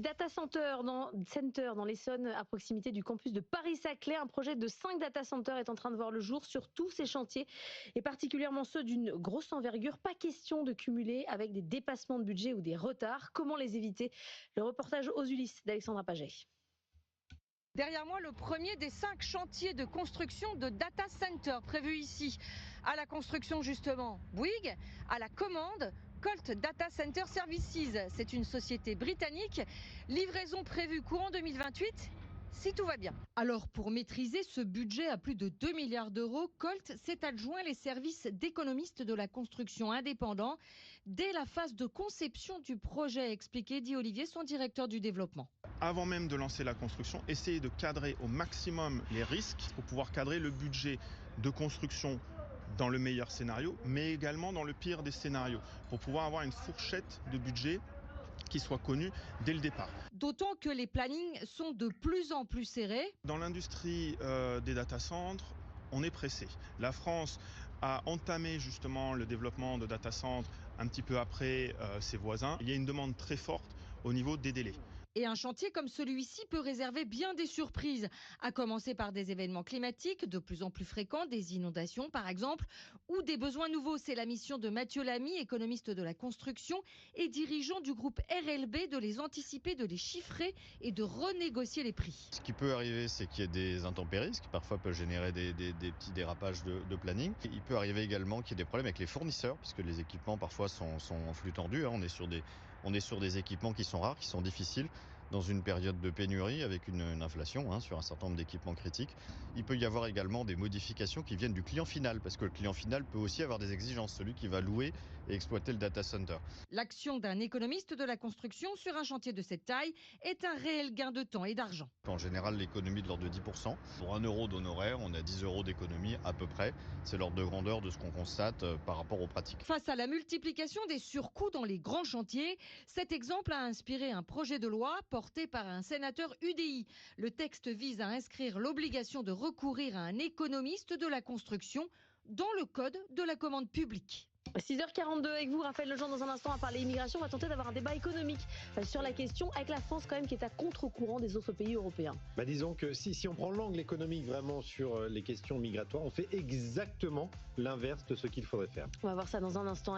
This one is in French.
data centers dans l'Essonne, à proximité du campus de Paris-Saclay. Un projet de 5 data centers est en train de voir le jour sur tous ces chantiers, et particulièrement ceux d'une grosse envergure. Pas question de cumuler avec des dépassements de budget ou des retards. Comment les éviter? Le reportage aux Ulysses d'Alexandra Paget. Derrière moi, le premier des 5 chantiers de construction de data center prévus ici. À la construction justement, Bouygues, à la commande, Colt Data Center Services. C'est une société britannique. Livraison prévue courant 2028. Si tout va bien. Alors, pour maîtriser ce budget à plus de 2 milliards d'euros, Colt s'est adjoint les services d'économistes de la construction indépendants dès la phase de conception du projet, expliqué dit Olivier, son directeur du développement. Avant même de lancer la construction, essayer de cadrer au maximum les risques pour pouvoir cadrer le budget de construction dans le meilleur scénario, mais également dans le pire des scénarios, pour pouvoir avoir une fourchette de budget qui soit connue dès le départ. D'autant que les plannings sont de plus en plus serrés. Dans l'industrie des data centers, on est pressé. La France a entamé justement le développement de data centers un petit peu après ses voisins. Il y a une demande très forte au niveau des délais. Et un chantier comme celui-ci peut réserver bien des surprises, à commencer par des événements climatiques de plus en plus fréquents, des inondations par exemple, ou des besoins nouveaux. C'est la mission de Mathieu Lamy, économiste de la construction et dirigeant du groupe RLB, de les anticiper, de les chiffrer et de renégocier les prix. Ce qui peut arriver, c'est qu'il y ait des intempéries, ce qui parfois peut générer des petits dérapages de planning. Il peut arriver également qu'il y ait des problèmes avec les fournisseurs, puisque les équipements parfois sont en flux tendu. On est sur des équipements qui sont rares, qui sont difficiles. Dans une période de pénurie avec une inflation sur un certain nombre d'équipements critiques. Il peut y avoir également des modifications qui viennent du client final, parce que le client final peut aussi avoir des exigences, celui qui va louer et exploiter le data center. L'action d'un économiste de la construction sur un chantier de cette taille est un réel gain de temps et d'argent. En général, l'économie de l'ordre de 10%. Pour 1 euro d'honoraire, on a 10 euros d'économie à peu près. C'est l'ordre de grandeur de ce qu'on constate par rapport aux pratiques. Face à la multiplication des surcoûts dans les grands chantiers, cet exemple a inspiré un projet de loi porté par un sénateur UDI. Le texte vise à inscrire l'obligation de recourir à un économiste de la construction dans le code de la commande publique. 6h42 avec vous, Raphaël Legendre. Dans un instant, on va parler immigration. On va tenter d'avoir un débat économique sur la question, avec la France quand même qui est à contre-courant des autres pays européens. Disons que si on prend l'angle économique vraiment sur les questions migratoires, on fait exactement l'inverse de ce qu'il faudrait faire. On va voir ça dans un instant.